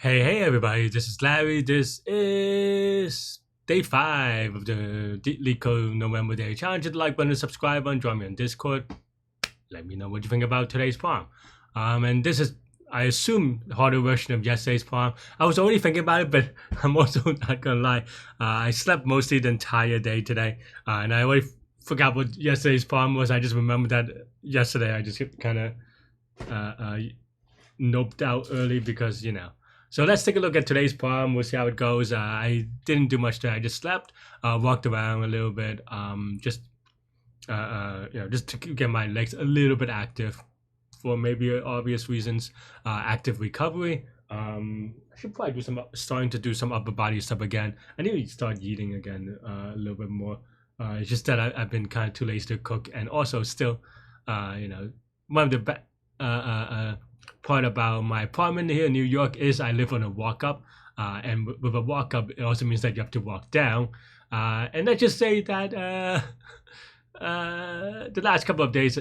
Hey everybody, this is Larry. This is day 5 of the Leetcode November Day Challenge. Hit the like button, subscribe button, join me on Discord. Let me know what you think about today's poem. And this is, I assume, the harder version of yesterday's poem. I was already thinking about it, but I'm also not gonna lie. I slept mostly the entire day today, and I already forgot what yesterday's poem was. I just remembered that yesterday I just kind of noped out early because So let's take a look at today's poem. We'll see how it goes. I didn't do much today. I just slept, walked around a little bit, just to get my legs a little bit active for maybe obvious reasons. Active recovery. I should probably starting to do some upper body stuff again. I need to start eating again a little bit more. It's just that I've been kind of too lazy to cook, and also still, one of the part about my apartment here in New York is I live on a walk up, and with a walk up, it also means that you have to walk down. And let's just say that the last couple of days,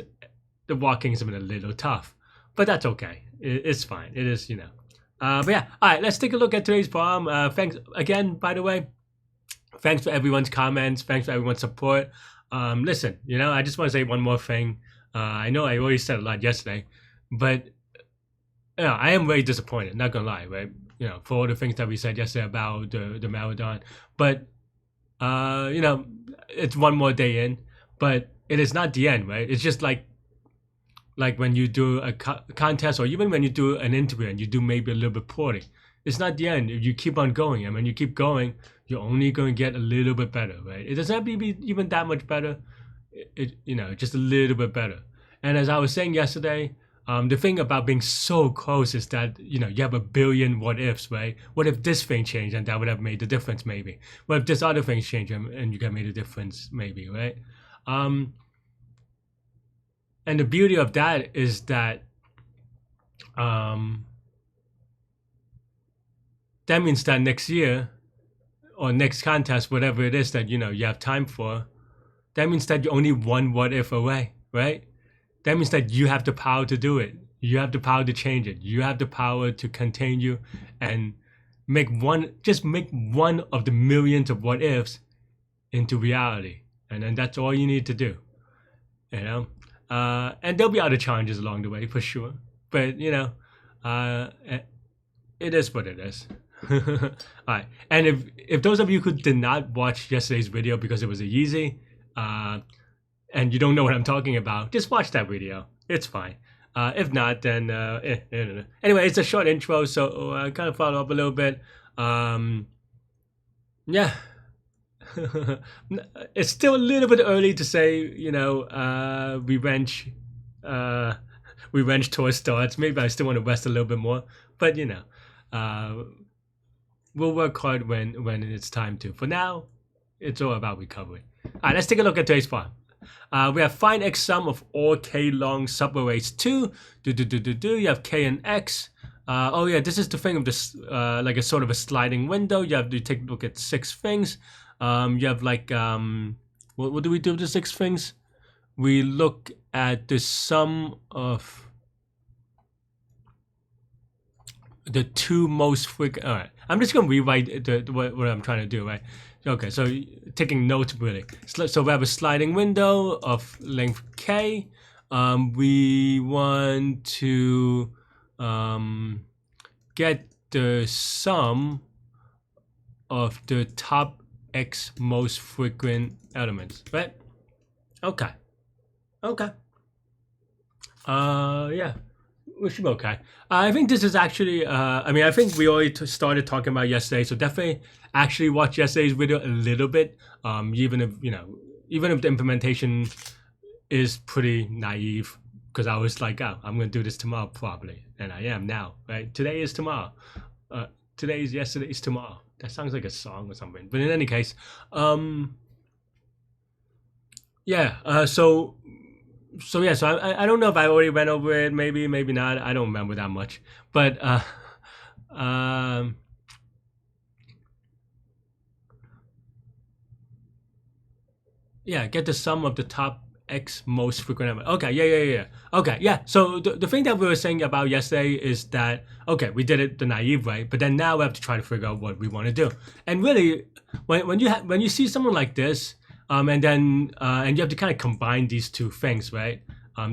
the walking has been a little tough, but that's okay. It's fine. It is, but yeah, all right, let's take a look at today's poem. Thanks again, by the way. Thanks for everyone's comments. Thanks for everyone's support. Listen, I just want to say one more thing. I know I already said a lot yesterday, but I am very disappointed, not gonna lie, right? For all the things that we said yesterday about the marathon. But it's one more day in, but it is not the end, right? It's just like when you do a contest, or even when you do an interview and you do maybe a little bit poorly. It's not the end. You keep on going, and when you keep going, you're only going to get a little bit better, right? It doesn't have to be even that much better. Just a little bit better. And as I was saying yesterday, the thing about being so close is that you have a billion what ifs, right? What if this thing changed and that would have made the difference, maybe? What if this other thing changed and you could have made a difference, maybe, right? And the beauty of that is that that means that next year or next contest, whatever it is that you have time for, that means that you're only one what if away, right? That means that you have the power to do it. You have the power to change it. You have the power to continue and make one of the millions of what ifs into reality. And then that's all you need to do, And there'll be other challenges along the way for sure. But, it is what it is. All right. And if those of you who did not watch yesterday's video because it was easy, and you don't know what I'm talking about, just watch that video. It's fine. If not, then anyway, it's a short intro, so I kind of follow up a little bit. Yeah. It's still a little bit early to say, revenge tour starts. Maybe I still want to rest a little bit more, but we'll work hard when it's time to. For now, it's all about recovery. All right, let's take a look at today's poem. We have find x sum of all k long subarrays 2. You have k and x. Oh yeah, this is the thing of this, like a sort of a sliding window. You have to take a look at 6 things. You have like, what do we do with the 6 things? We look at the sum of the 2 most frequent. All right, I'm just gonna rewrite what I'm trying to do, right? Okay, so taking notes really. So we have a sliding window of length k. We want to get the sum of the top x most frequent elements, right? Okay. Yeah, we should be okay. I think this is actually, I think we already started talking about yesterday, so definitely actually watch yesterday's video a little bit, even if the implementation is pretty naive, because I was like, oh, I'm going to do this tomorrow probably, and I am now, right? Today is tomorrow. Today is yesterday's tomorrow. That sounds like a song or something, but in any case, yeah, so I don't know if I already went over it, maybe not, I don't remember that much, but yeah, get the sum of the top X most frequent element. Okay, yeah. Okay, yeah. So the thing that we were saying about yesterday is that, okay, we did it the naive way, but then now we have to try to figure out what we want to do. And really, when you see someone like this, and then and you have to kind of combine these two things, right?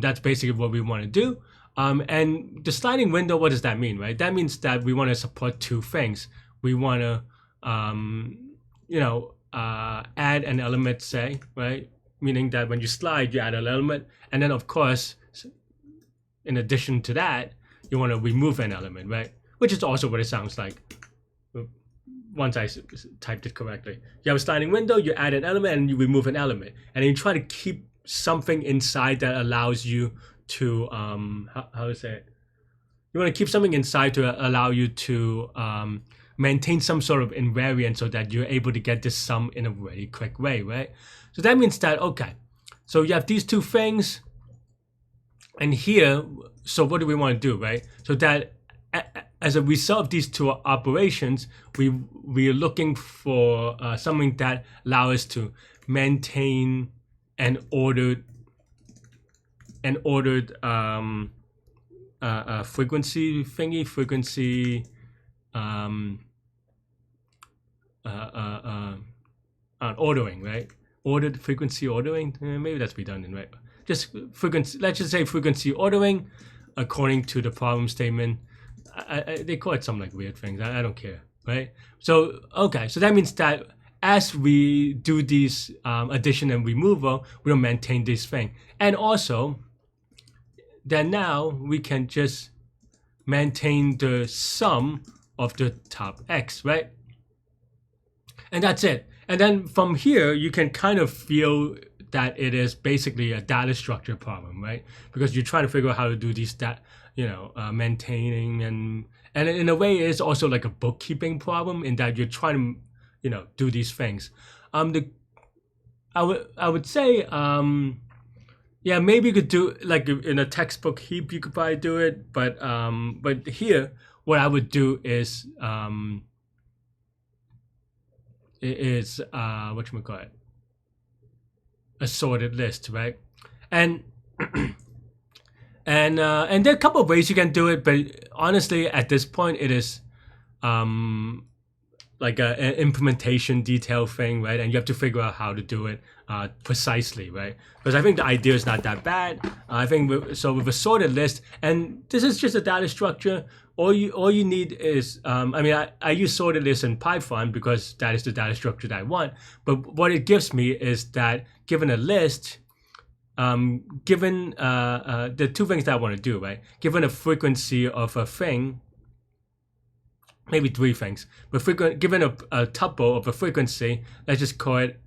That's basically what we want to do. And the sliding window, what does that mean, right? That means that we want to support two things. We want to, add an element, say, right? Meaning that when you slide, you add an element. And then, of course, in addition to that, you want to remove an element, right? Which is also what it sounds like once I typed it correctly. You have a sliding window, you add an element, and you remove an element. And then you try to keep something inside that allows you to, how to say it? You want to keep something inside to allow you to maintain some sort of invariant so that you're able to get this sum in a very quick way, right? So that means that, okay, so you have these two things, and here, so what do we want to do, right? So that as a result of these two operations, we are looking for something that allows us to maintain an ordered frequency thingy, ordering, right? Ordered frequency ordering. Maybe that's redundant, right? Just frequency. Let's just say frequency ordering according to the problem statement. They call it some like weird things. I don't care, right? So okay, so that means that as we do these addition and removal, we'll maintain this thing, and also then now we can just maintain the sum of the top X, right? And that's it. And then from here, you can kind of feel that it is basically a data structure problem, right? Because you're trying to figure out how to do these maintaining and in a way it's also like a bookkeeping problem in that you're trying to, do these things. I would say, yeah, maybe you could do like in a textbook heap, you could probably do it, but here, what I would do is whatchamacallit, a sorted list, right? And and there are a couple of ways you can do it, but honestly, at this point, it is like an implementation detail thing, right? And you have to figure out how to do it precisely, right? Because I think the idea is not that bad. I think with a sorted list, and this is just a data structure. All you need is, I use sorted list in Python because that is the data structure that I want. But what it gives me is that given a list, given the two things that I want to do, right? Given a frequency of a thing, maybe three things, but given a tuple of a frequency, let's just call it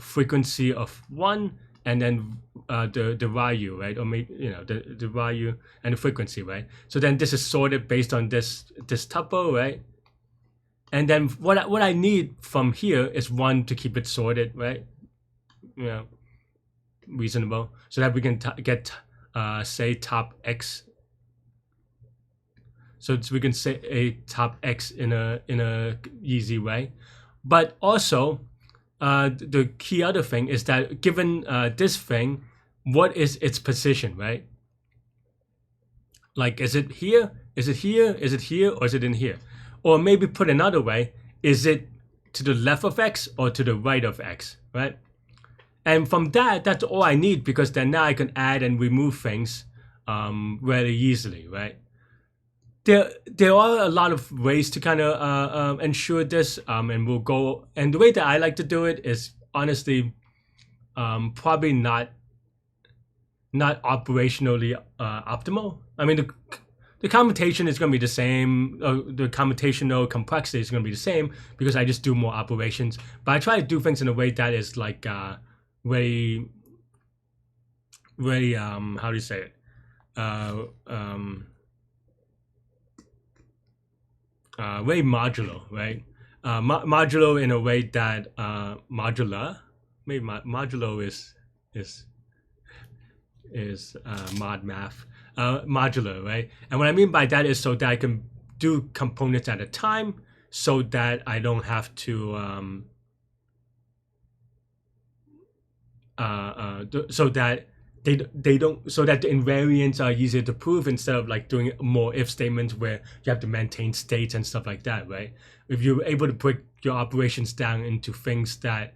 frequency of 1, and then the value, right? Or maybe the value and the frequency, right? So then this is sorted based on this tuple, right? And then what I need from here is 1 to keep it sorted, right? Reasonable, so that we can get say top X. So we can say a top X in a easy way, but also the key other thing is that given this thing, what is its position, right? Like, is it here? Is it here? Is it here? Or is it in here? Or maybe put another way, is it to the left of X or to the right of X, right? And from that, that's all I need, because then now I can add and remove things very easily, right? There are a lot of ways to kind of ensure this, and we'll go. And the way that I like to do it is honestly probably not operationally optimal. I mean, the computation is going to be the same. The computational complexity is going to be the same because I just do more operations. But I try to do things in a way that is like very how do you say it? Very modular, right? Modular in a way that modular, maybe modulo is mod math, modular, right? And what I mean by that is so that I can do components at a time, so that I don't have to so that they don't, so that the invariants are easier to prove instead of like doing more if statements where you have to maintain states and stuff like that, right? If you're able to break your operations down into things that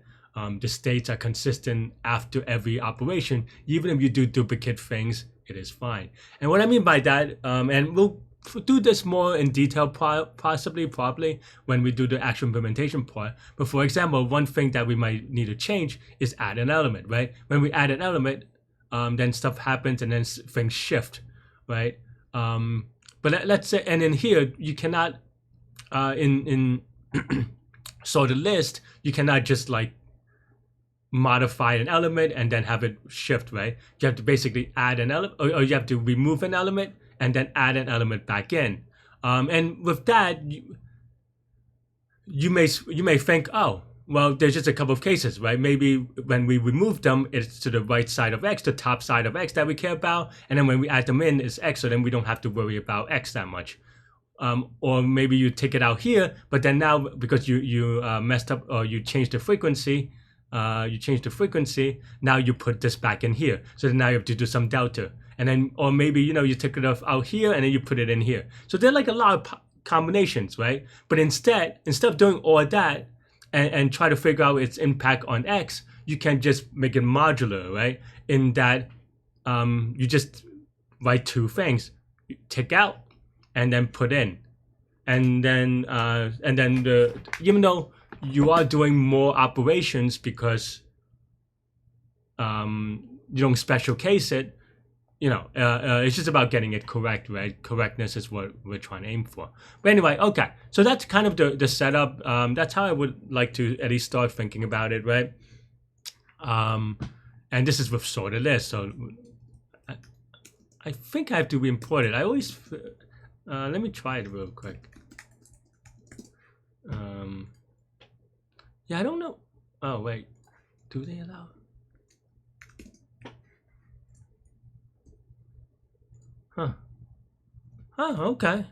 the states are consistent after every operation, even if you do duplicate things, it is fine. And what I mean by that, and we'll do this more in detail probably when we do the actual implementation part. But for example, one thing that we might need to change is add an element, right? When we add an element, then stuff happens and then things shift, right? But let's say, and in here you cannot in sorted list, you cannot just like modify an element and then have it shift, right? You have to basically add an element, or you have to remove an element and then add an element back in. And with that, you may think, oh, well, there's just a couple of cases, right? Maybe when we remove them, it's to the right side of X, the top side of X that we care about. And then when we add them in, it's X, so then we don't have to worry about X that much. Or maybe you take it out here, but then now because you messed up or you changed the frequency, now you put this back in here. So then now you have to do some delta. And then, or maybe, you take it off out here and then you put it in here. So there are like a lot of combinations, right? But instead of doing all that and try to figure out its impact on X, you can just make it modular, right? In that you just write two things, take out and then put in. And then even though you are doing more operations because you don't special case it, it's just about getting it correct, right? Correctness is what we're trying to aim for. But anyway, okay. So that's kind of the setup. That's how I would like to at least start thinking about it, right? And this is with sorted list. So I think I have to re-import it. I always, let me try it real quick. Yeah, I don't know. Oh, wait. Do they allow? Huh. Oh, okay.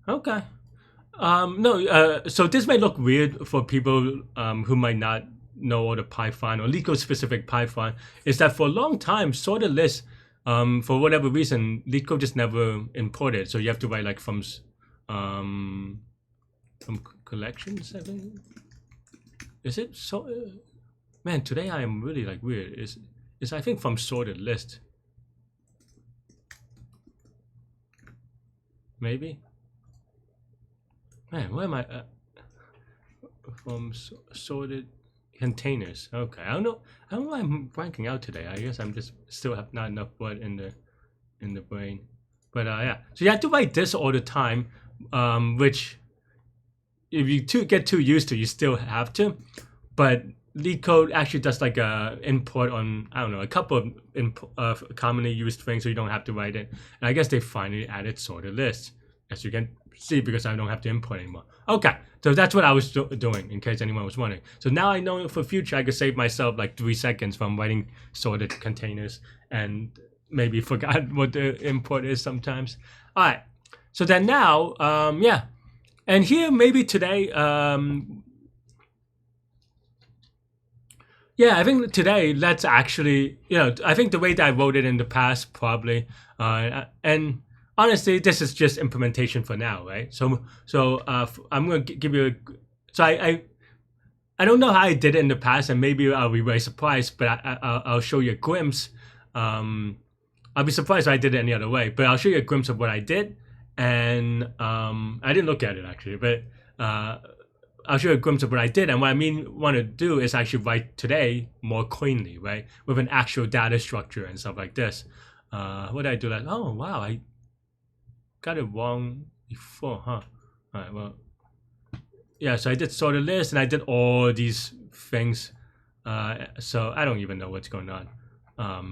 Okay. No, so this may look weird for people who might not know all the Python or Leetcode specific Python, is that for a long time, sorted list, for whatever reason, Leetcode just never imported. So you have to write like from collections, I think. Is it so? Man, today I am really like weird. Is I think from sorted list. Maybe. Man, where am I? From sorted containers. Okay, I don't know why I'm blanking out today. I guess I'm just still have not enough blood in the brain. But yeah, so you have to write this all the time, which if you get too used to, you still have to. But Leetcode actually does like a import on, I don't know, a couple of commonly used things, so you don't have to write it. And I guess they finally added sorted lists, as you can see, because I don't have to import anymore. Okay, so that's what I was doing, in case anyone was wondering. So now I know for future I could save myself like 3 seconds from writing sorted containers and maybe forgot what the import is sometimes. All right, so then now, yeah. And here maybe today, yeah, I think today let's actually, I think the way that I wrote it in the past probably, and honestly, this is just implementation for now, right? So I'm going to give you so I don't know how I did it in the past, and maybe I'll be very surprised, but I'll show you a glimpse. I'll be surprised if I did it any other way, but I'll show you a glimpse of what I did, and I didn't look at it actually, but I'll show you a glimpse of what I did, and what I want to do is actually write today more cleanly, right, with an actual data structure and stuff like this. What did I do? Like, oh wow, I got it wrong before, huh? All right, well, yeah. So I did sorted list, and I did all these things. So I don't even know what's going on,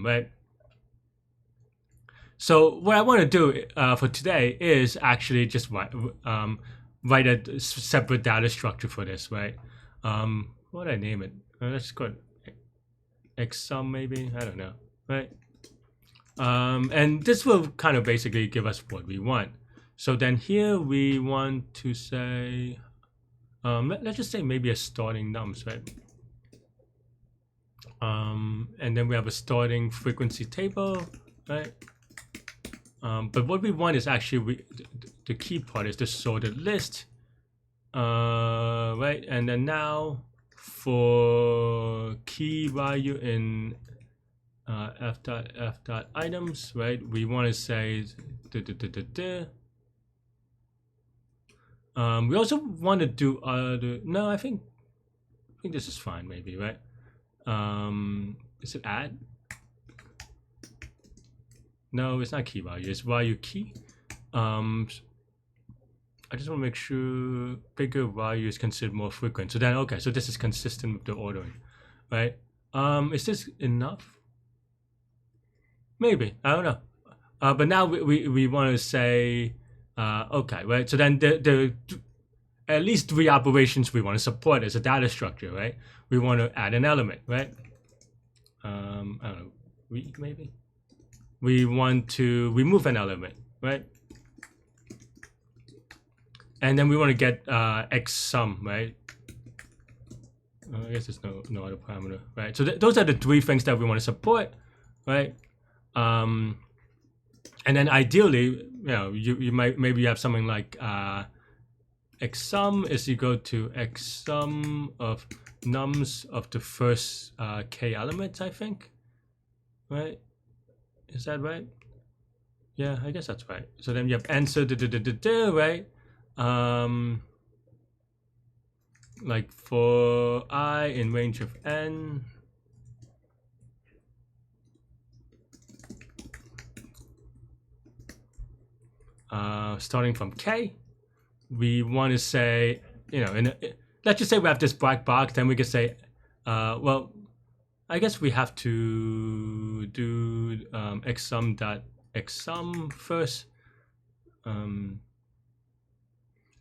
right? So what I want to do for today is actually just write a separate data structure for this, right? What did I name it? Let's go XSum maybe, I don't know, right? And this will kind of basically give us what we want. So then here we want to say, let's just say maybe a starting nums, right? And then we have a starting frequency table, right? But what we want is actually the key part is the sorted list, right? And then now for key value in f dot items, right? We want to say we also want to do other. No, I think this is fine, maybe, right? Is it add? No, it's not key value. It's value key. I just want to make sure bigger value is considered more frequent. So then, okay, so this is consistent with the ordering, right? Is this enough? Maybe, I don't know. But now we want to say, okay, right? So then the at least 3 operations we want to support as a data structure, right? We want to add an element, right? I don't know, maybe. We want to remove an element, right? And then we want to get x sum, right? I guess there's no other parameter, right? So those are the 3 things that we want to support, right? And then ideally, you might maybe have something like x sum is equal to x sum of nums of the first k elements, I think, right? Is that right? Yeah, I guess that's right. So then you have answer right? Like for I in range of n, starting from k, we want to say, let's just say we have this black box, then we can say, well, I guess we have to do x sum dot x sum first, and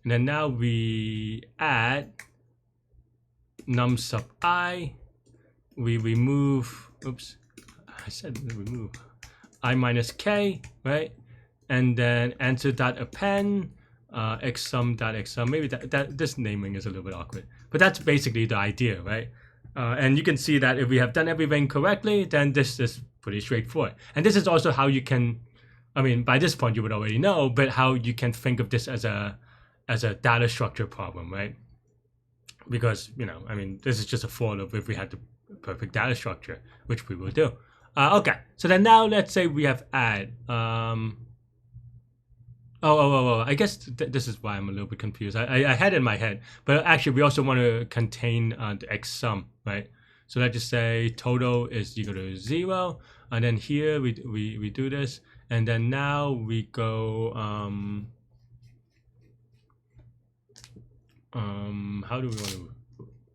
then now we add num sub I, we remove, oops, I said remove, I minus k, right? And then answer dot append x sum dot x sum. Maybe that this naming is a little bit awkward, but that's basically the idea, right? And you can see that if we have done everything correctly, then this is pretty straightforward. And this is also how you can, I mean, by this point you would already know, but how you can think of this as a data structure problem, right? Because, I mean, this is just a fall of if we had the perfect data structure, which we will do. Okay, so then now let's say we have add. I guess this is why I'm a little bit confused. I had it in my head, but actually we also want to contain the x sum, right? So let's just say total is equal to 0, and then here we do this, and then now we go how do we want to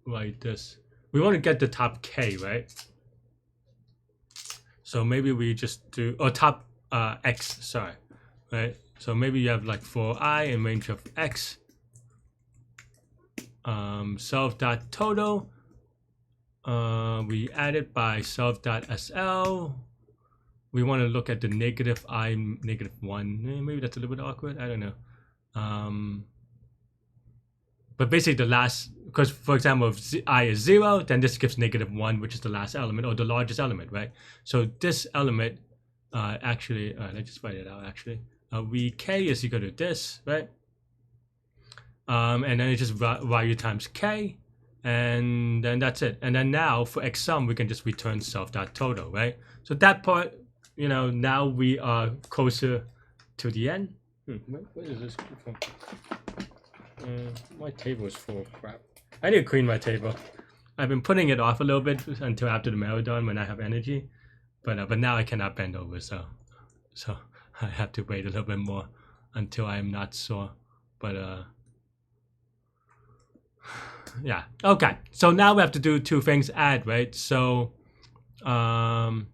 write this? We want to get the top k, right? So maybe we just do, or top x, sorry, right? So maybe you have like for I in range of x, self.total, we add it by self.sl. We want to look at the negative I, negative 1. Maybe that's a little bit awkward, I don't know. But basically the last, because for example, if I is 0, then this gives negative 1, which is the last element or the largest element, right? So this element, actually, let's just write it out actually. K is equal to this, right? And then it's just value times k, and then that's it. And then now for x sum, we can just return self.total, right? So that part, now we are closer to the end. What is this from? My table is full of crap. I need to clean my table. I've been putting it off a little bit until after the marathon when I have energy, but now I cannot bend over, so I have to wait a little bit more until I am not sore. But yeah, okay. So now we have to do 2 things: add, right? So yeah.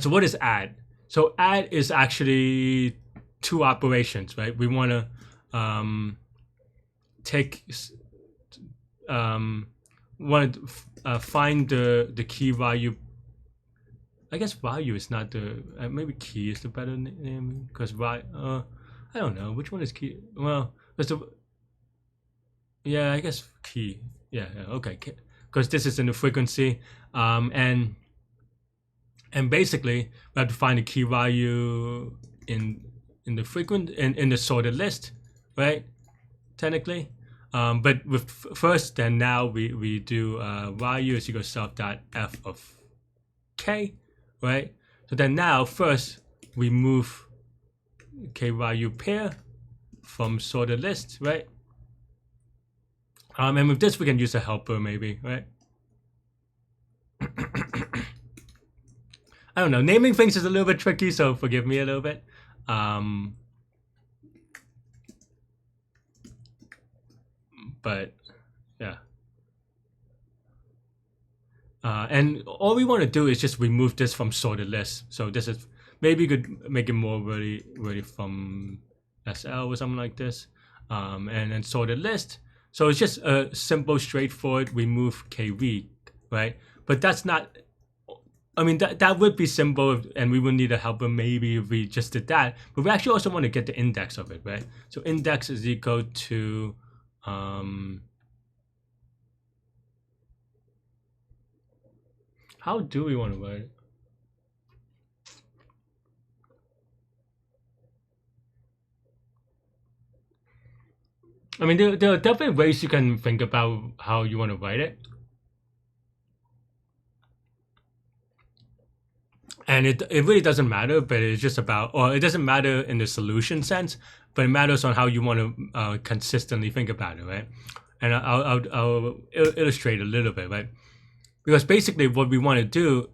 So what is add? So add is actually 2 operations, right? We want to find the key value. I guess value is not the maybe key is the better name, because I don't know which one is key. Well, there's the yeah, I guess key. Yeah, okay, because this is in the frequency, and basically we have to find the key value in the in the sorted list, right? Technically, but with first, then now we do value is equal to self dot f of k, right? So then now first we move k value pair from sorted list, right? And with this we can use a helper maybe, right? I don't know. Naming things is a little bit tricky, so forgive me a little bit. But yeah. And all we want to do is just remove this from sorted list. So this is maybe you could make it more really from SL or something like this. And then sorted list. So it's just a simple, straightforward remove KV, right? But that's not. I mean, that would be simple, and we would need a helper maybe if we just did that. But we actually also want to get the index of it, right? So index is equal to how do we want to write it? I mean, there are definitely ways you can think about how you want to write it. And it really doesn't matter, but it's just about, or it doesn't matter in the solution sense, but it matters on how you want to consistently think about it, right? And I'll illustrate a little bit, right? Because basically what we want to do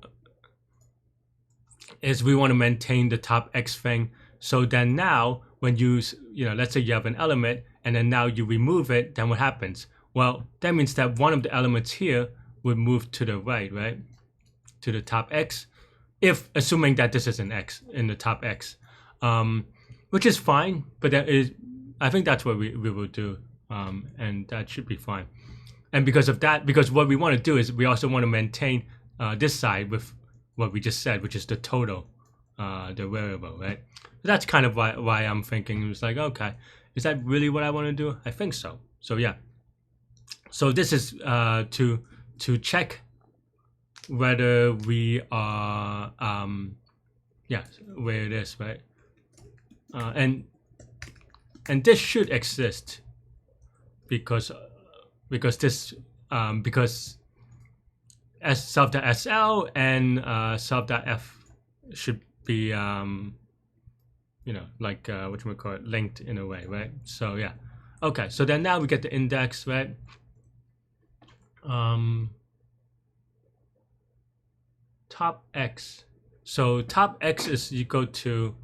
is we want to maintain the top X thing. So then now when you know, let's say you have an element and then now you remove it, then what happens? Well, that means that one of the elements here would move to the right, right? To the top X. If assuming that this is an X in the top X, which is fine, but that is, I think that's what we will do, and that should be fine. And because of that, because what we want to do is we also want to maintain this side with what we just said, which is the total, the variable, right? That's kind of why I'm thinking it was like, okay, is that really what I want to do? I think so. So yeah. So this is to check whether we are yeah, where it is, right? And this should exist because this because self.sl and self.f should be you know, like what you would call it, linked in a way, right? So yeah, okay. So then now we get the index, right? Top X. So top X is equal to,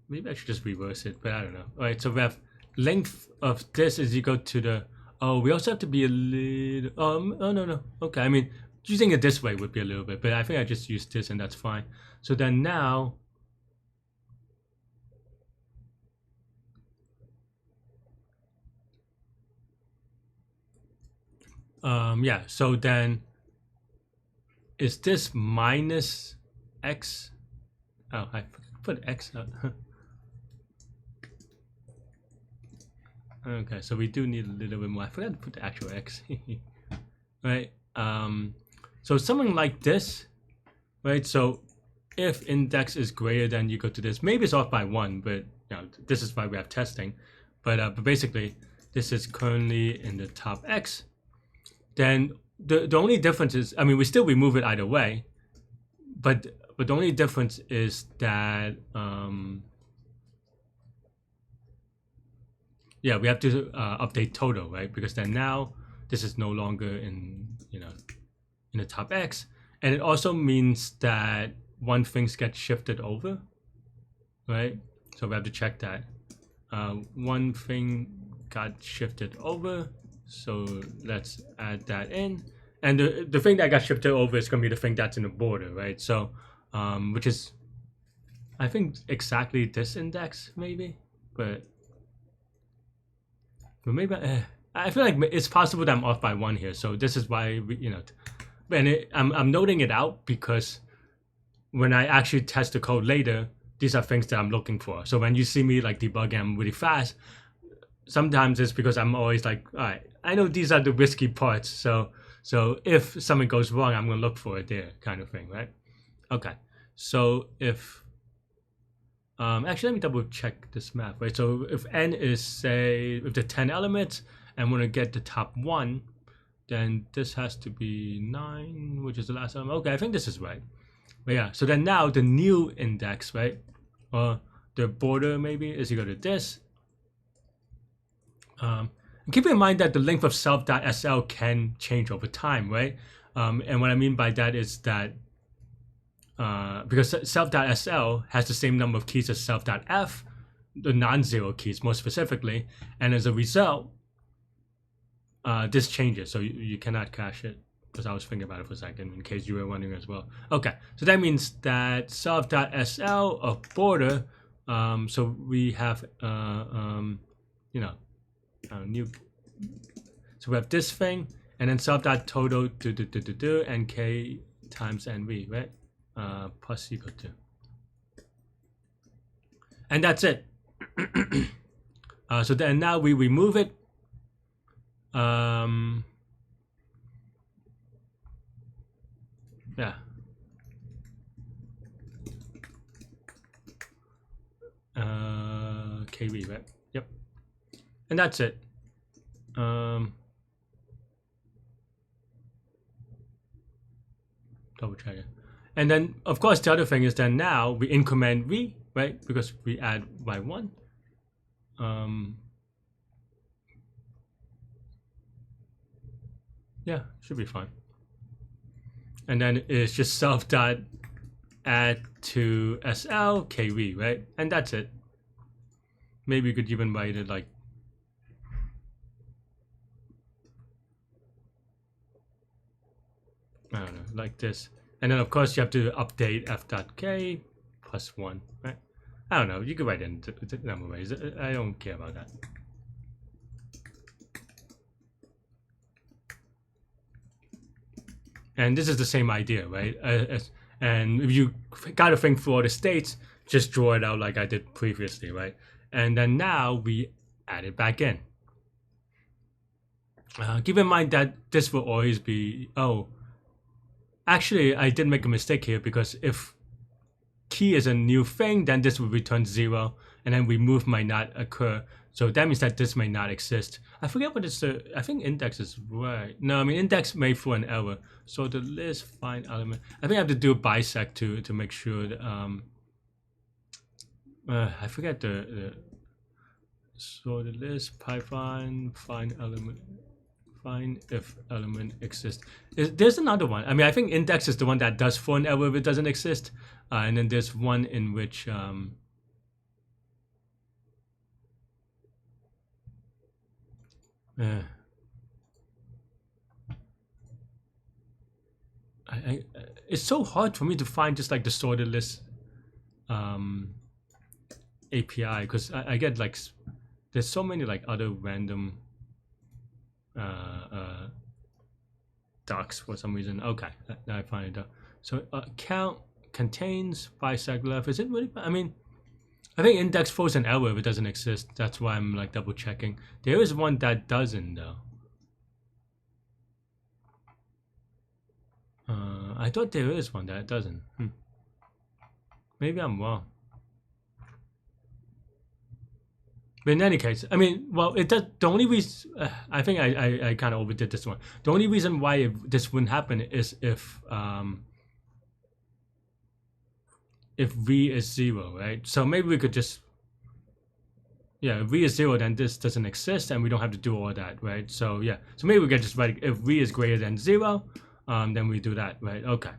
maybe I should just reverse it, but I don't know. All right, so we have length of this is equal to the, oh, we also have to be a little, oh, no. Okay, I mean, using it this way would be a little bit, but I think I just used this and that's fine. So then now, yeah, so then, is this minus X? Oh, I put X out. Okay, so we do need a little bit more. I forgot to put the actual X. Right? So something like this, right? So if index is greater than equal to this, maybe it's off by 1, but you know, this is why we have testing. But basically, this is currently in the top X. Then the only difference is, I mean, we still remove it either way, but the only difference is that yeah, we have to update total, right? Because then now this is no longer in, you know, in the top X, and it also means that one things get shifted over, right? So we have to check that one thing got shifted over. So let's add that in, and the thing that got shifted over is going to be the thing that's in the border, right? So which is, I think, exactly this index maybe, but maybe I feel like it's possible that I'm off by 1 here. So this is why we, you know, and I'm noting it out because when I actually test the code later, these are things that I'm looking for. So when you see me like debugging, I'm really fast. Sometimes it's because I'm always like, all right, I know these are the risky parts. So if something goes wrong, I'm gonna look for it there, kind of thing, right? Okay. So if actually, let me double check this math, right? So if n is, say, if the 10 elements, and I'm gonna get the top one, then this has to be 9, which is the last element. Okay, I think this is right. But yeah, so then now the new index, right? Or the border maybe is equal to this. And keep in mind that the length of self.sl can change over time, right? And what I mean by that is that because self.sl has the same number of keys as self.f, the non-zero keys more specifically, and as a result, this changes, so you cannot cache it, because I was thinking about it for a second in case you were wondering as well. Okay, so that means that self.sl of border, so we have new, so we have this thing, and then self.total and k times nv, right? Plus equal to, and that's it. So then now we remove it. Yeah. KV, right? Yep. And that's it. Double check it. And then, of course, the other thing is that now we increment v, right? Because we add by 1. Yeah, should be fine. And then it's just self dot add to SL KV, right? And that's it. Maybe you could even write it like I don't know, like this. And then of course you have to update f.k plus 1, right? I don't know, you could write it in a number of ways. I don't care about that. And this is the same idea, right? And if you got to think for all the states, just draw it out like I did previously, right? And then now we add it back in. Keep in mind that this will always be, actually I did make a mistake here, because if key is a new thing, then this will return 0, and then remove might not occur. So that means that this may not exist. I forget what it's, I think index is right. No, I mean index may throw an error. So the list find element. I think I have to do a bisect to make sure that, I forget the so the list Python find element, find if element exists. There's another one. I mean, I think index is the one that does throw an error if it doesn't exist. And then there's one in which it's so hard for me to find just like the sorted list API, because I get like there's so many like other random docs for some reason. Okay, now I find it. So count contains bisect left. Is it really? I mean, I think index throws an error if it doesn't exist. That's why I'm like double checking. There is one that doesn't though. I thought there is one that doesn't. Maybe I'm wrong. But in any case, I mean, well, it does. The only reason I think I kind of overdid this one. The only reason why this wouldn't happen is if v is 0, right? So maybe we could just, yeah, if v is 0, then this doesn't exist, and we don't have to do all that, right? So yeah, so maybe we can just write if v is greater than 0, then we do that, right? Okay.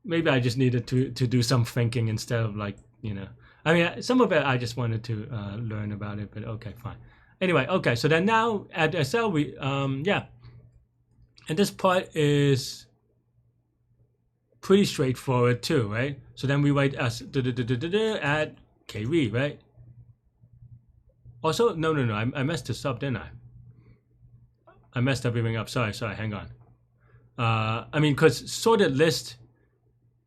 Maybe I just needed to do some thinking instead of like, you know. I mean, some of it I just wanted to learn about it, but okay, fine. Anyway, okay, so then now at SL we, yeah. And this part is pretty straightforward too, right? So then we write as add KV, right? Also, no, I messed this up, didn't I? I messed everything up. Sorry, hang on. I mean, because sorted list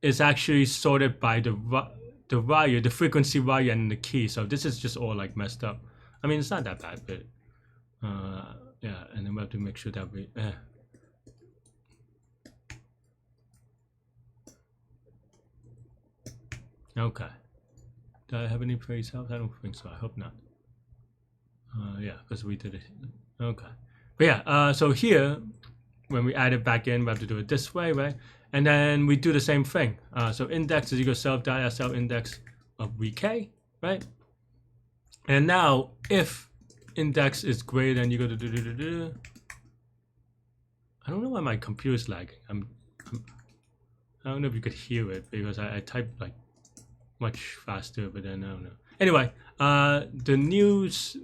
is actually sorted by the the value, the frequency value, and the key. So this is just all like messed up. I mean, it's not that bad, but yeah. And then we have to make sure that we. Okay. Do I have any phrase help? I don't think so. I hope not. Yeah, because we did it. Okay. But yeah, so here, when we add it back in, we have to do it this way, right? And then we do the same thing. So index is equal to self.sl index of vk, right? And now, if index is greater than equal to I don't know why my computer is lagging. I don't know if you could hear it because I typed like much faster, but then I don't know. Anyway, the news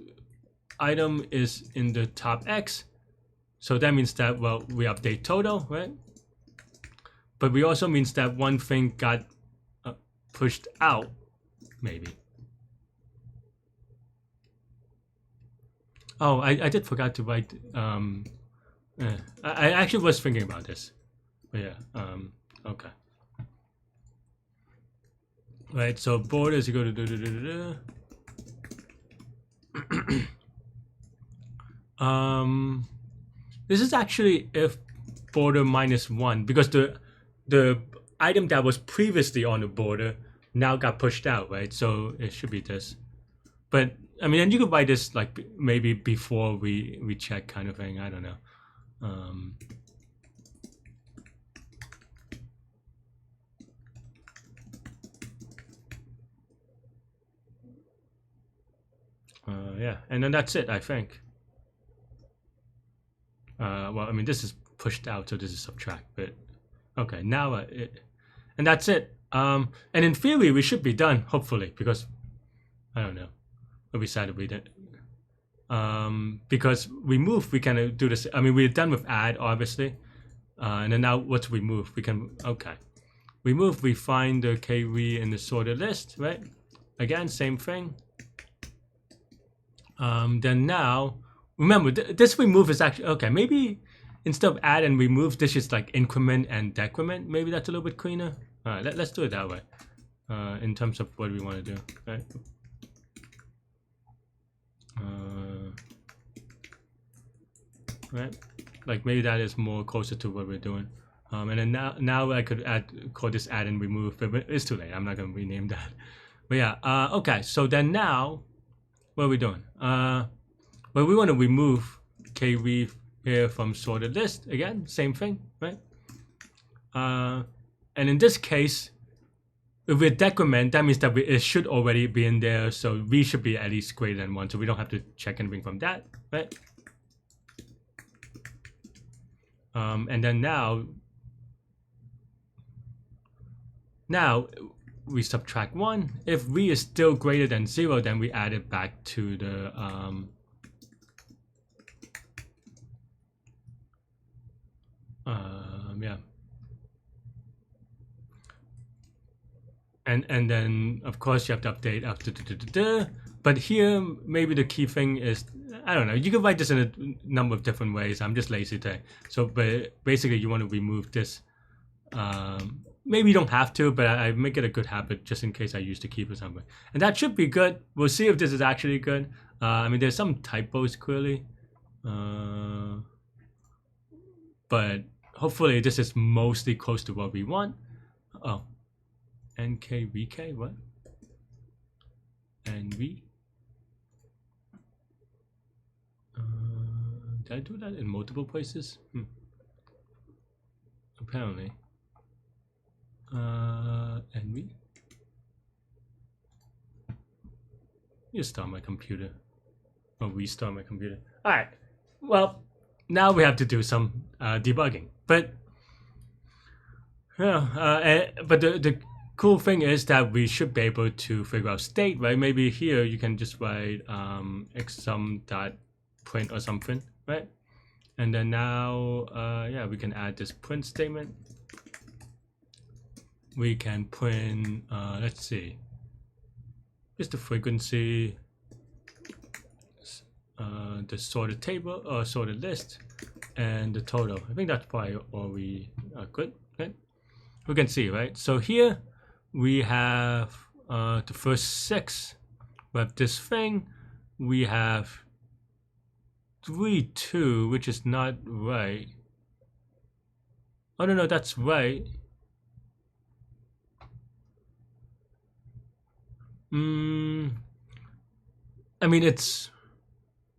item is in the top X, so that means that, well, we update total, right? But we also means that one thing got pushed out, maybe. Oh, I did forgot to write. I actually was thinking about this, but yeah. Okay. Right. So border is equal to this is actually if border -1, because the item that was previously on the border now got pushed out, right? So it should be this. But I mean, and you could write this like maybe before we check, kind of thing. I don't know. Yeah, and then that's it, I think. Well, I mean, this is pushed out, so this is subtract, but okay, now and that's it. And in theory, we should be done, hopefully, because I don't know. But we decided we didn't. Because we move, we can do this. I mean, we're done with add, obviously. And then now, what we move? We can, okay. We move, we find the KV in the sorted list, right? Again, same thing. Then now, remember, this remove is actually, okay, maybe instead of add and remove, this is like increment and decrement. Maybe that's a little bit cleaner. All right, let's do it that way. In terms of what we want to do, right? Right, like maybe that is more closer to what we're doing. And then now I could call this add and remove, but it's too late. I'm not gonna rename that. But yeah, okay. So then now, what are we doing? Well, we want to remove KV here from sorted list again. Same thing, right? And in this case, if we decrement, that means that it should already be in there. So v should be at least greater than 1. So we don't have to check anything from that, right? And then now we subtract 1. If v is still greater than 0, then we add it back to the yeah. And then of course you have to update after but here maybe the key thing is, I don't know, you can write this in a number of different ways. I'm just lazy today. So but basically you want to remove this. Maybe you don't have to, but I make it a good habit just in case I used to keep it somewhere. And that should be good. We'll see if this is actually good. I mean, there's some typos clearly. But hopefully this is mostly close to what we want. Oh, NKVK, what? NV? Did I do that in multiple places? Apparently. NV? You start my computer. Or restart my computer. Alright. Well, now we have to do some debugging. But yeah, but the cool thing is that we should be able to figure out state, right? Maybe here you can just write xsum.print or something, right? And then now, yeah, we can add this print statement. We can print, let's see, just the frequency, the sorted table or sorted list, and the total. I think that's probably all we are good, right? We can see, right? So here we have the first 6. We have this thing. We have 3, 2, which is not right. Oh no, that's right. I mean it's.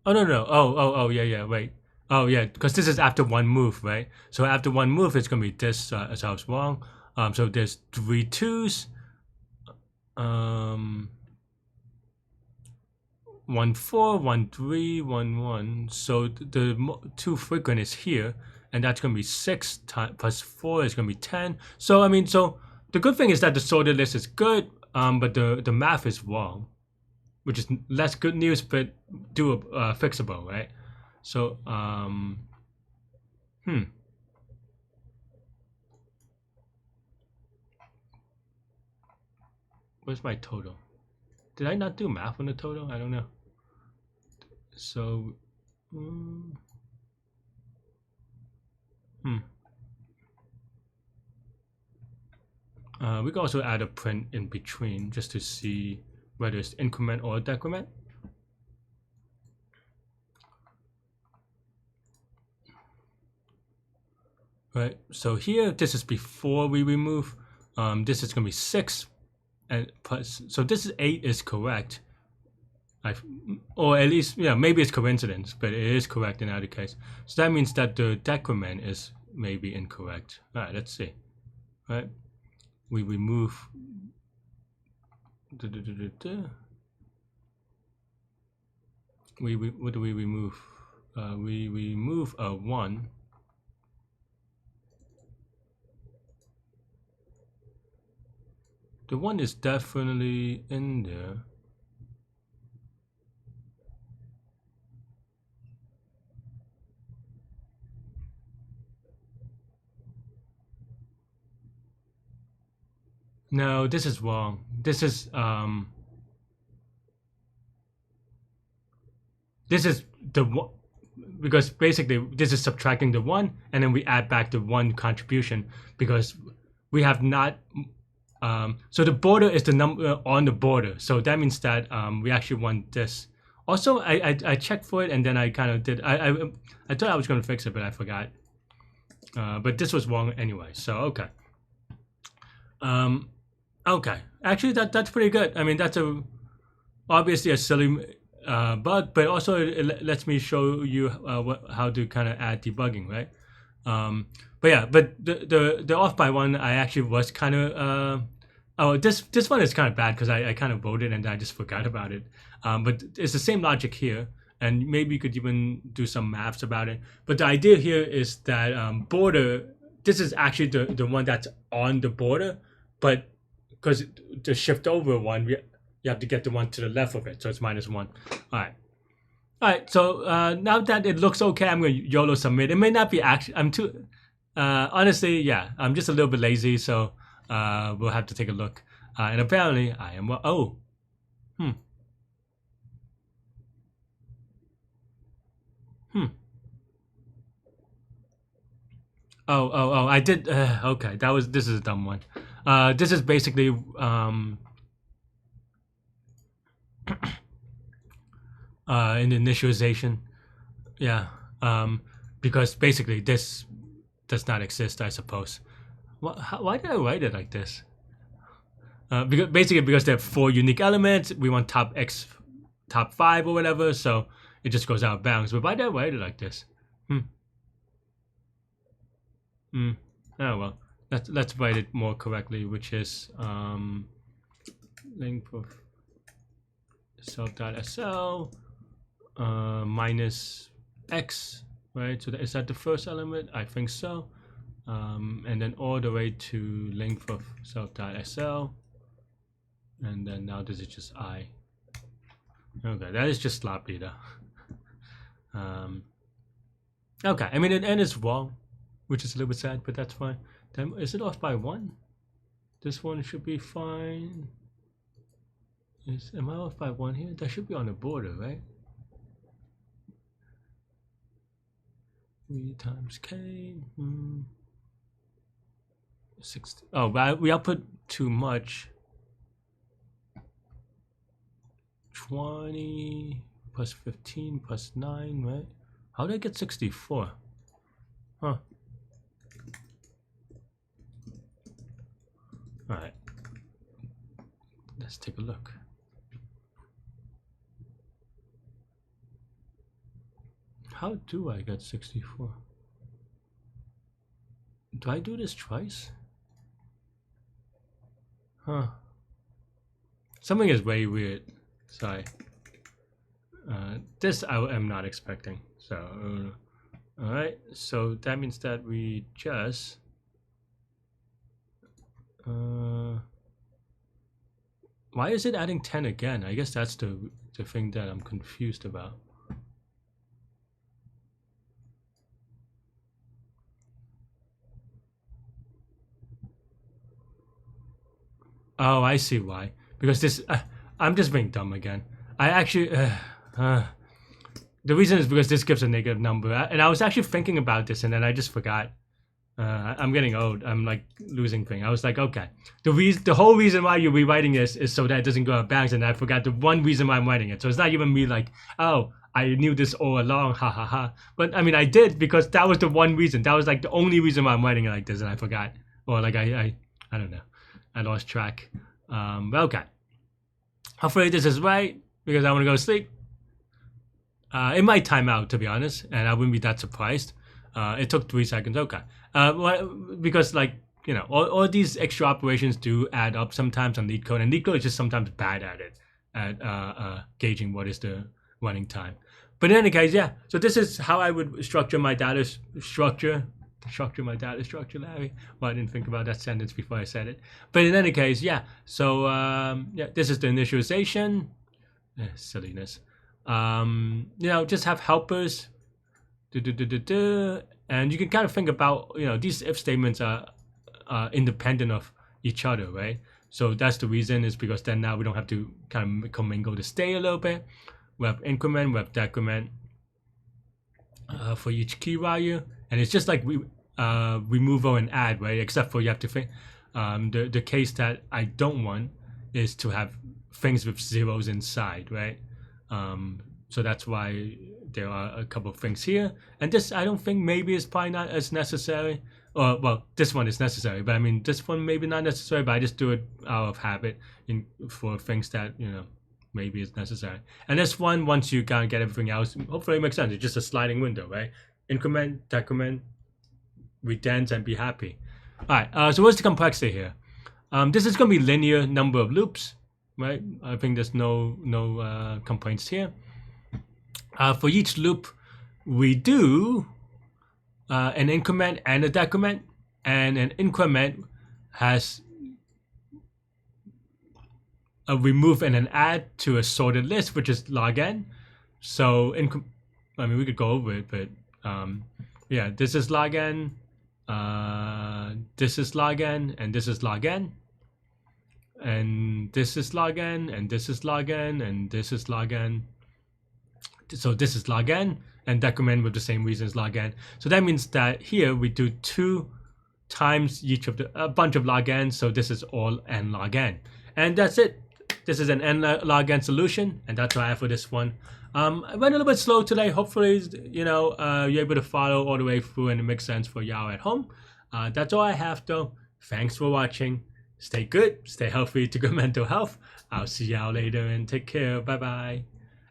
Oh no. Oh yeah. Wait. Oh yeah, because this is after one move, right? So after one move, it's gonna be this. So I was wrong. So there's 3 2s. 1 4, 1 3, 1 1. So the 2 frequent is here, and that's gonna be 6 plus 4 is gonna be 10. So I mean, so the good thing is that the sorted list is good, but the math is wrong, which is less good news, but fixable, right? So where's my total? Did I not do math on the total? I don't know. So, we can also add a print in between just to see whether it's increment or decrement. Right. So here, this is before we remove. This is gonna be 6, and plus. So this is 8 is correct. Or at least, yeah, maybe it's coincidence, but it is correct in either case. So that means that the decrement is maybe incorrect. All right, let's see. All right, we remove. What do we remove? We remove a 1. The 1 is definitely in there. No, this is wrong. This is the one, because basically this is subtracting the 1, and then we add back the 1 contribution because we have not. So the border is the number on the border. So that means that we actually want this. Also, I checked for it, and then I kind of did. I thought I was going to fix it, but I forgot. But this was wrong anyway. So okay. Okay. Actually, that's pretty good. I mean, that's obviously a silly bug, but also it lets me show you how to kind of add debugging, right? But yeah, but the off by 1, I actually was kind of. Oh, this one is kind of bad because I kind of voted and I just forgot about it. But it's the same logic here, and maybe you could even do some maths about it. But the idea here is that border. This is actually the one that's on the border, but because to shift over 1, you have to get the one to the left of it, so it's -1. All right. So now that it looks okay, I'm gonna YOLO submit. It may not be actually. I'm too. Honestly, yeah, I'm just a little bit lazy, so we'll have to take a look. And apparently, I am. Oh, Oh, I did. Okay, this is a dumb one. This is basically in the initialization. Yeah. Because basically this does not exist, I suppose. Why did I write it like this? Because there are 4 unique elements. We want top 5 or whatever, so it just goes out of bounds. But why did I write it like this? Oh well, let's write it more correctly, which is length of self.sl minus x, right? So is that the first element? I think so. And then all the way to length of self.sl, and then now this is just I. Okay, that is just sloppy though. Okay, I mean the n is wrong, which is a little bit sad, but that's fine. Then is it off by 1? This one should be fine. Am I off by 1 here? That should be on the border, right? 3 times k. 60. Oh, but we output too much. 20 plus 15 plus 9, right? How did I get 64? Huh. All right. Let's take a look. How do I get 64? Do I do this twice? Huh. Something is very weird. Sorry. This I am not expecting. So, alright. So that means that we just... why is it adding 10 again? I guess that's the thing that I'm confused about. Oh, I see why. Because this... I'm just being dumb again. I actually... the reason is because this gives a negative number. And I was actually thinking about this and then I just forgot. I'm getting old. I'm like losing things. I was like, okay. The whole reason why you're rewriting this is so that it doesn't go out of bounds, and I forgot the one reason why I'm writing it. So it's not even me like, oh, I knew this all along, ha ha ha. But I mean, I did because that was the one reason. That was like the only reason why I'm writing it like this, and I forgot. Or like I don't know. I lost track. But okay. Hopefully this is right because I want to go to sleep. It might time out, to be honest, and I wouldn't be that surprised. It took 3 seconds. Okay. Because like, you know, all these extra operations do add up sometimes on Leetcode, and Leetcode is just sometimes bad at it, at gauging what is the running time. But in any case, yeah. So this is how I would structure my data structure. Larry. Well, I didn't think about that sentence before I said it. But in any case, yeah. So yeah, this is the initialization. Silliness. You know, just have helpers. And you can kind of think about, you know, these if statements are independent of each other, right? So that's the reason, is because then now we don't have to kind of commingle the state a little bit. We have increment, we have decrement for each key value, and it's just like we removal and add, right? Except for you have to think the case that I don't want is to have things with zeros inside, right? So that's why there are a couple of things here, and this I don't think maybe is probably not as necessary. Or well, this one is necessary, but I mean this one maybe not necessary. But I just do it out of habit for things that, you know, maybe it's necessary. And this one, once you kind of get everything else, hopefully it makes sense. It's just a sliding window, right? Increment, decrement, redent, and be happy. All right. So what's the complexity here? This is going to be linear number of loops, right? I think there's no complaints here. For each loop, we do an increment and a decrement, and an increment has a remove and an add to a sorted list, which is log n. So I mean, we could go over it, but yeah, this is log n, this is log n, and this is log n, and this is log n, and this is log n, and this is log n. So this is log n, and decrement with the same reason as log n. So that means that here we do 2 times each of a bunch of log n. So this is all n log n, and that's it. This is an n log n solution, and that's what I have for this one. I went a little bit slow today. Hopefully, you know, you're able to follow all the way through and it makes sense for y'all at home. That's all I have, though. Thanks for watching. Stay good, stay healthy, to good mental health. I'll see y'all later and take care. Bye bye.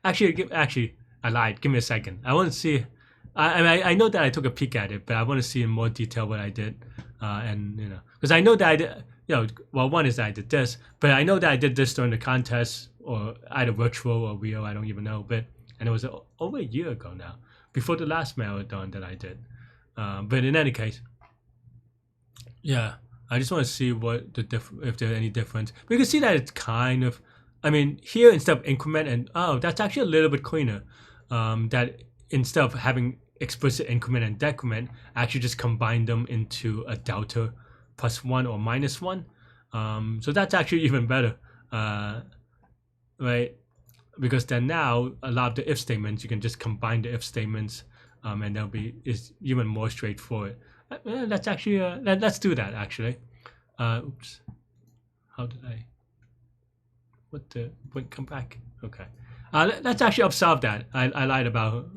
Actually, I lied. Give me a second. I want to see. I know that I took a peek at it, but I want to see in more detail what I did. And you know, because I know that I did. You know, well, one is that I did this, but I know that I did this during the contest, or either virtual or real. I don't even know. But and it was over a year ago now, before the last marathon that I did. But in any case, yeah, I just want to see what if there's any difference. We can see that it's kind of. I mean, here instead of increment and that's actually a little bit cleaner. That instead of having explicit increment and decrement, I actually just combine them into a delta +1 or -1. So that's actually even better, right? Because then now a lot of the if statements, you can just combine the if statements, and is even more straightforward. That's actually let's do that actually. Oops, how did I? what the, wouldn't come back. Okay. Let's actually observe that. I lied about,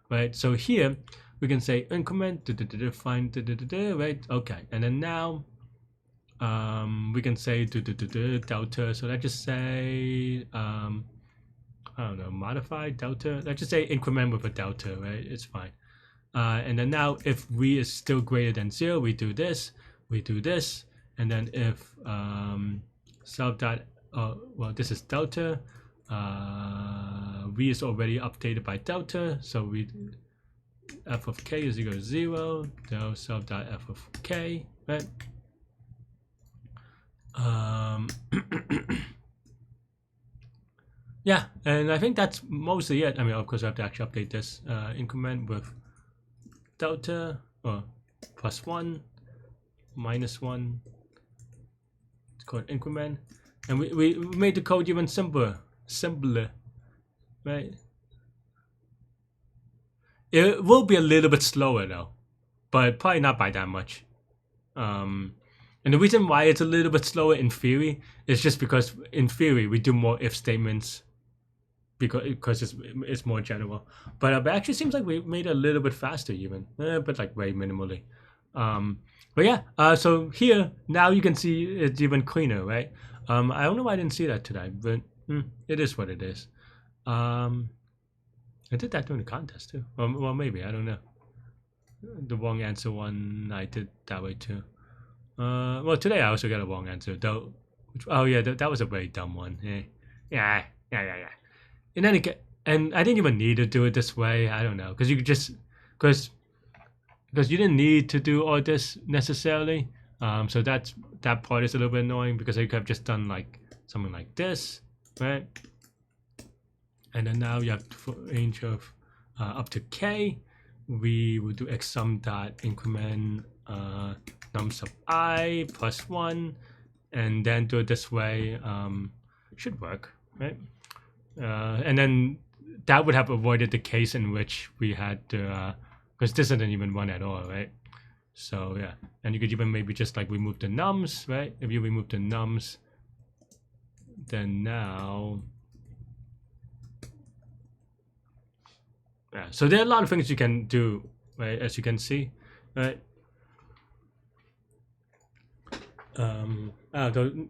right? So here we can say increment, find, right? Okay. And then now we can say delta. So let's just say, I don't know, modify delta. Let's just say increment with a delta, right? It's fine. And then now if v is still greater than 0, we do this, and then if self dot, well, this is delta, v is already updated by delta, so we f of k is equal to 0, del self dot f of k, right? Yeah, and I think that's mostly it. I mean, of course, I have to actually update this increment with delta, or +1, -1. It's called increment, and we made the code even simpler, right? It will be a little bit slower though, but probably not by that much. And the reason why it's a little bit slower in theory is just because in theory we do more if statements, because it's more general. But it actually seems like we made it a little bit faster even, but like way minimally. But yeah, so here now you can see it's even cleaner, right? I don't know why I didn't see that today, but it is what it is. I did that during the contest too. Well, maybe, I don't know. The wrong answer one I did that way too. Well, today I also got a wrong answer though. Oh yeah, that was a very dumb one. Yeah. In any case, and I didn't even need to do it this way. I don't know, because you could just, because you didn't need to do all this necessarily. So that part is a little bit annoying, because you could have just done like something like this, right? And then now you have for range of up to k. We will do x sum dot increment num sub I +1, and then do it this way. Should work, right? And then that would have avoided the case in which we had to, because this isn't even one at all, right? So yeah, and you could even maybe just like remove the nums, right? If you remove the nums, then now, yeah. So there are a lot of things you can do, right? As you can see, right? So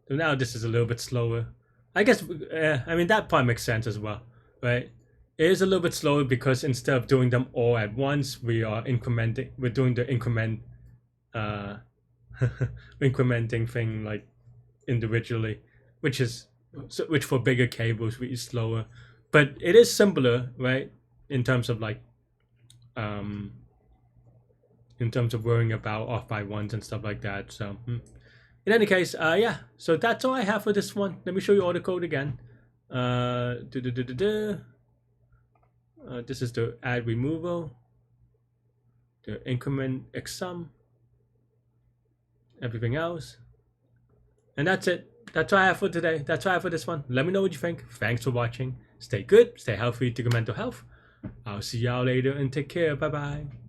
now this is a little bit slower. I guess, I mean, that part makes sense as well, right? It is a little bit slower because instead of doing them all at once, we are incrementing, we're doing the increment, incrementing thing like individually, which for bigger cables is slower, but it is simpler, right? In terms of like, in terms of worrying about off by ones and stuff like that. So in any case, yeah, so that's all I have for this one. Let me show you all the code again. This is the add removal, the increment xsum, everything else. And that's it. That's all I have for today. That's all I have for this one. Let me know what you think. Thanks for watching. Stay good, stay healthy, take your mental health. I'll see y'all later and take care. Bye-bye.